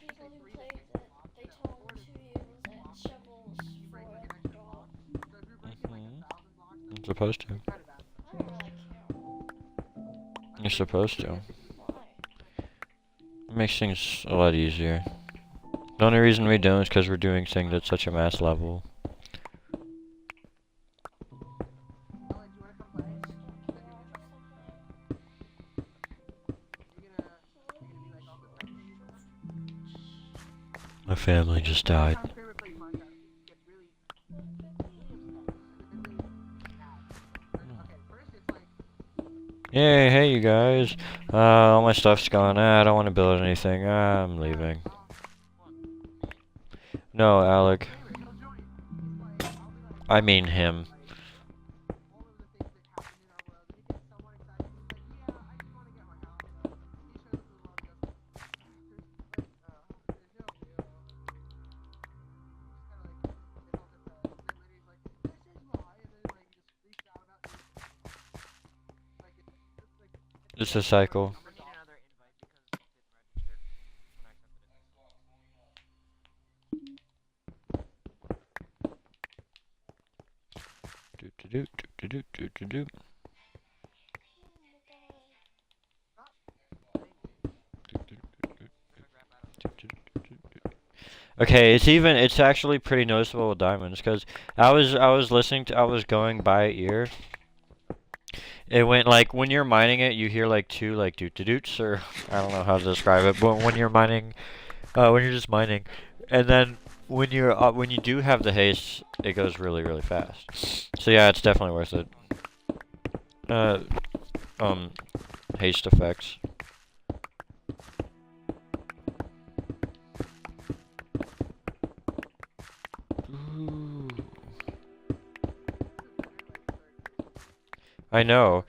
people who played that they told to use shovels for the dog. Mm-hmm. I'm supposed to. I don't really care. You're supposed to. Why? It makes things a lot easier. The only reason we don't is because we're doing things at such a mass level. My family just died. Yay, hey you guys. All my stuff's gone. I don't want to build anything. I'm leaving. No, Alec. I mean him. It's a cycle. Do. Okay, it's actually pretty noticeable with diamonds because I was going by ear. It went like when you're mining it, you hear like two like doot doots or I don't know how to describe it, but when you're mining, when you're just mining, and then when you do have the haste, it goes really fast. So yeah, it's definitely worth it. Uh, um, haste effects. Ooh. I know.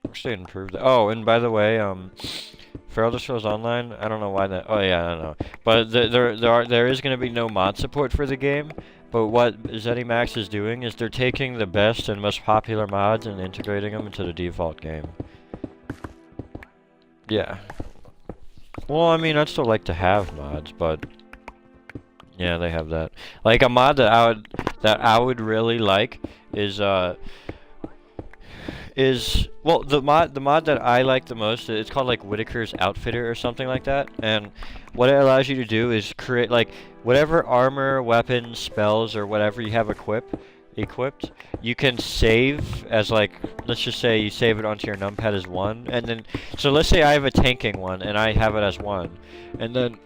Wish they improved that. Oh, and by the way, for Elder Scrolls Online, I don't know why that. Oh yeah, I don't know. But there is going to be no mod support for the game. But what ZeniMax is doing is they're taking the best and most popular mods and integrating them into the default game. Yeah. Well, I mean, I'd still like to have mods, but yeah, they have that. Like a mod that I would really like is well the mod that I like the most, it's called like Whitaker's Outfitter or something like that, and what it allows you to do is create like whatever armor, weapons, spells, or whatever you have equipped, you can save as like, let's just say you save it onto your numpad as 1, and then so let's say I have a tanking one and I have it as 1, and then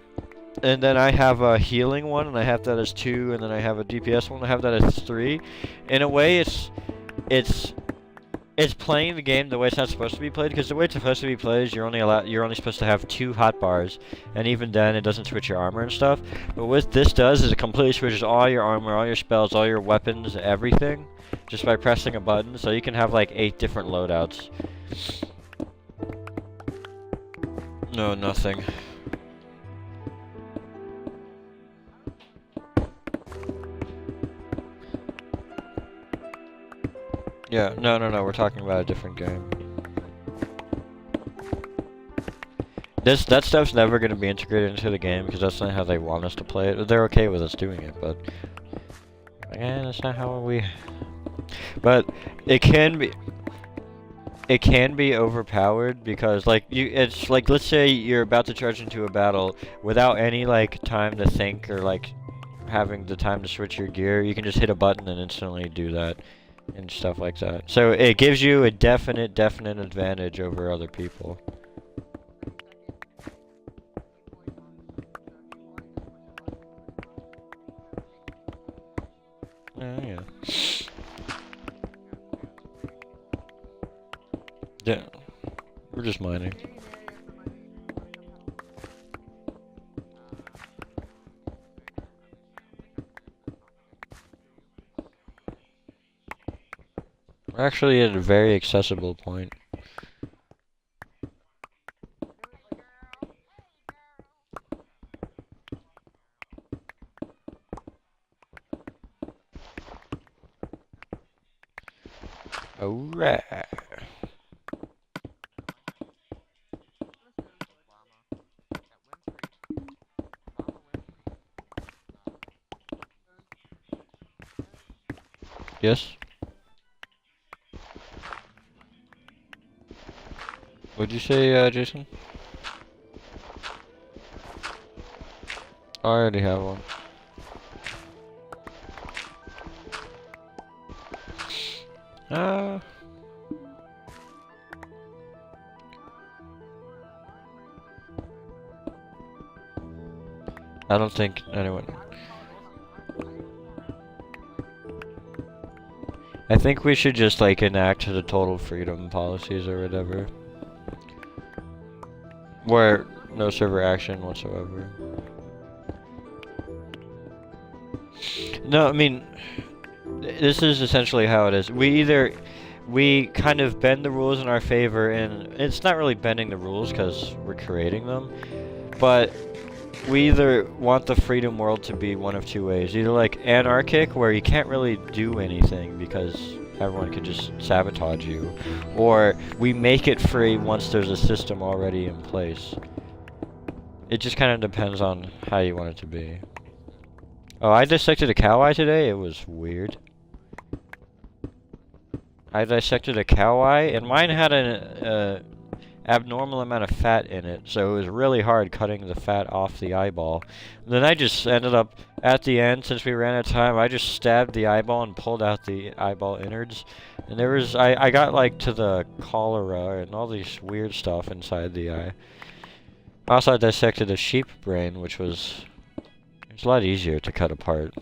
I have a healing one and I have that as 2, and then I have a DPS one and I have that as 3. In a way, it's it's playing the game the way it's not supposed to be played, because the way it's supposed to be played is you're only supposed to have 2 hotbars, and even then it doesn't switch your armor and stuff. But what this does is it completely switches all your armor, all your spells, all your weapons, everything, just by pressing a button. So you can have like 8 different loadouts. No, nothing. Yeah, no, we're talking about a different game. That stuff's never going to be integrated into the game because that's not how they want us to play it. They're okay with us doing it, but again, that's not how we. But it can be. It can be overpowered because, like, it's like, let's say you're about to charge into a battle without any like time to think or like having the time to switch your gear. You can just hit a button and instantly do that and stuff like that. So it gives you a definite advantage over other people. Yeah. Yeah. We're just mining. We're actually at a very accessible point. Alright. Yes? What'd you say, Jason? I already have one. Uh, I don't think anyone. I think we should just like enact the total freedom policies or whatever. Where no server action whatsoever. No, I mean, this is essentially how it is. We kind of bend the rules in our favor, and it's not really bending the rules because we're creating them, but we either want the freedom world to be one of two ways. Either like anarchic, where you can't really do anything because everyone can just sabotage you, or we make it free once there's a system already in place. It just kind of depends on how you want it to be. Oh, I dissected a cow eye today. It was weird. I dissected a cow eye, and mine had an abnormal amount of fat in it, so it was really hard cutting the fat off the eyeball. And then I just ended up, at the end, since we ran out of time, I just stabbed the eyeball and pulled out the eyeball innards. And there was, I got like to the cholera and all these weird stuff inside the eye. Also, I dissected a sheep brain, which was, it's a lot easier to cut apart.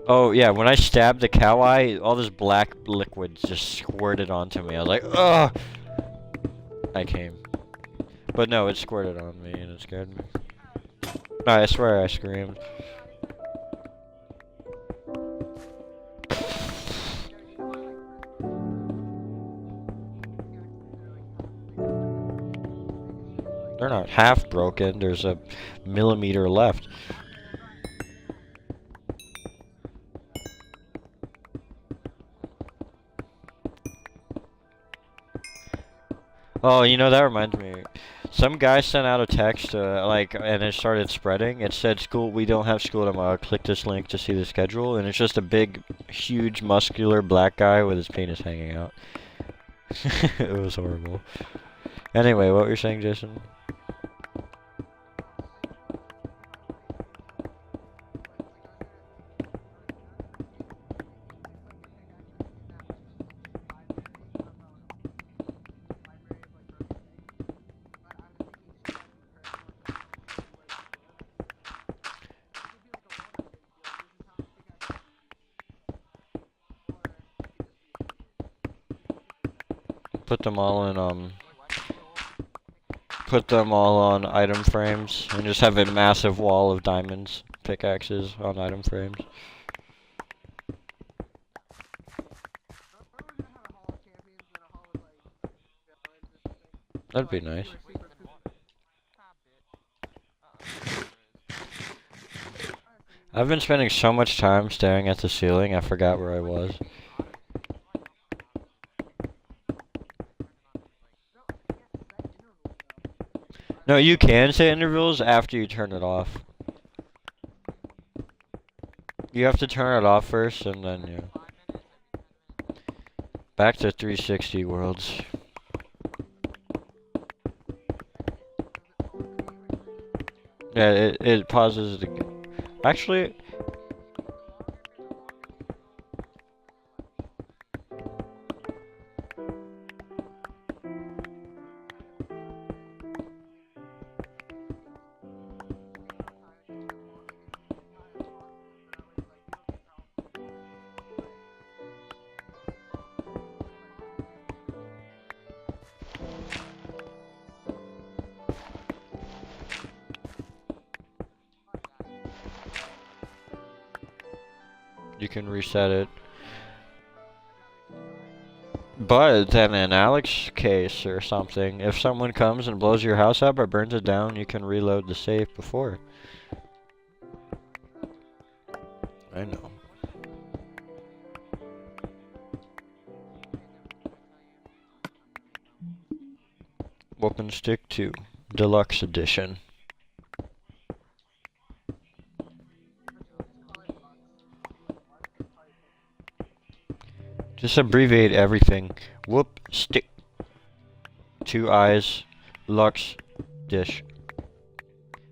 Oh, yeah, when I stabbed the cow eye, all this black liquid just squirted onto me. I was like, ugh! I came. But no, it squirted on me and it scared me. No, I swear I screamed. They're not half broken, there's a millimeter left. Oh, you know, that reminds me. Some guy sent out a text, and it started spreading. It said, we don't have school tomorrow. Click this link to see the schedule. And it's just a big, huge, muscular black guy with his penis hanging out. It was horrible. Anyway, what were you saying, Jason? Put them all in, put them all on item frames and just have a massive wall of diamonds, pickaxes on item frames. That'd be nice. I've been spending so much time staring at the ceiling, I forgot where I was. No, you can set intervals after you turn it off. You have to turn it off first, and then you... Back to 360 worlds. Yeah, it pauses the... Actually... You can reset it. But then in Alex's case or something, if someone comes and blows your house up or burns it down, you can reload the save before. I know. Weapon Stick 2, Deluxe Edition. Just abbreviate everything. Whoop, stick. 2 eyes, Lux, dish.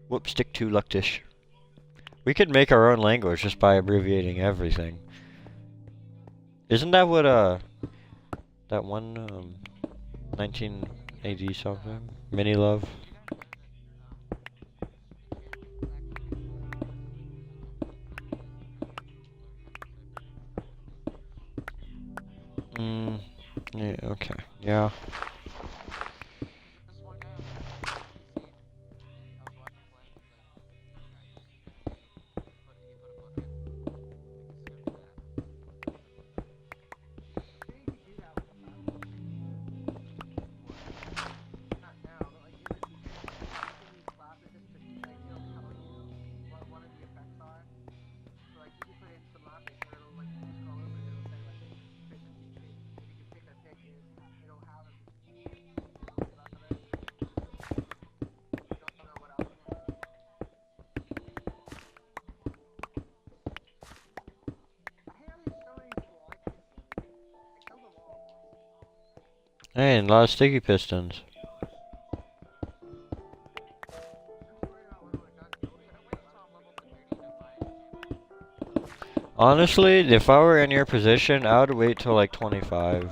Whoop, stick 2 luck dish. We could make our own language just by abbreviating everything. Isn't that what, that one, 19 AD something? Mini Love? Yeah, okay. Yeah. Hey, and a lot of sticky pistons. Honestly, if I were in your position, I would wait till like 25.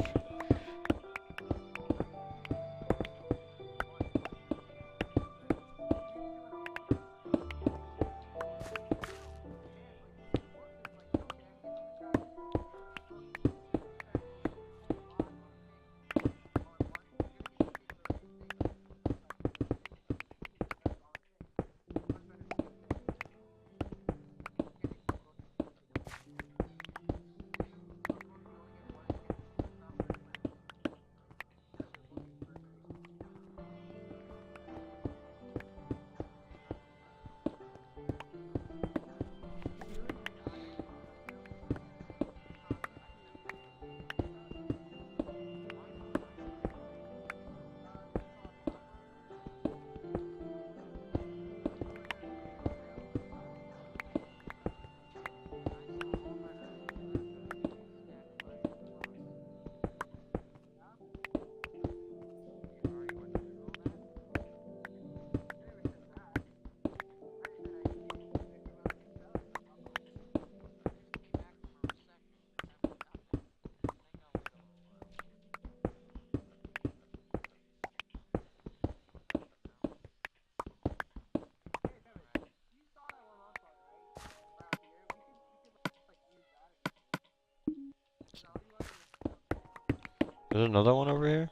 There's another one over here?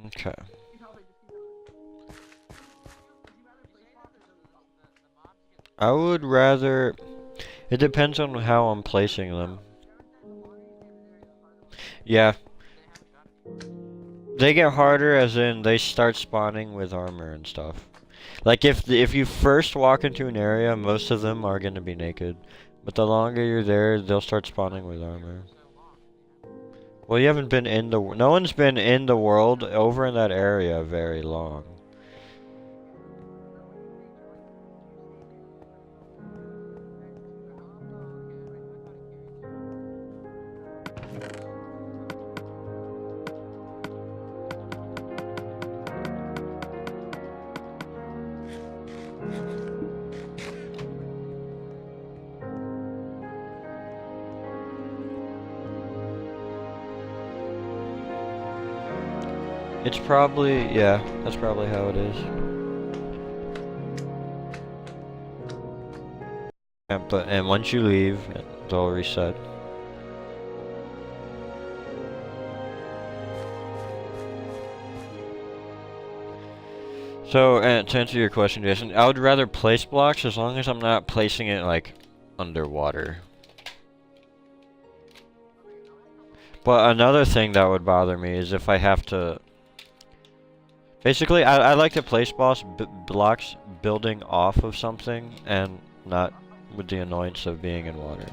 Okay. I would rather... It depends on how I'm placing them. Yeah. They get harder as in they start spawning with armor and stuff. Like if you first walk into an area, most of them are going to be naked. But the longer you're there, they'll start spawning with armor. Well, you haven't been in the... No one's been in the world over in that area very long. It's probably... Yeah, that's probably how it is. And once you leave, they'll reset. So, and to answer your question, Jason, I would rather place blocks as long as I'm not placing it, like, underwater. But another thing that would bother me is if I have to... Basically, I like to place blocks building off of something and not with the annoyance of being in water.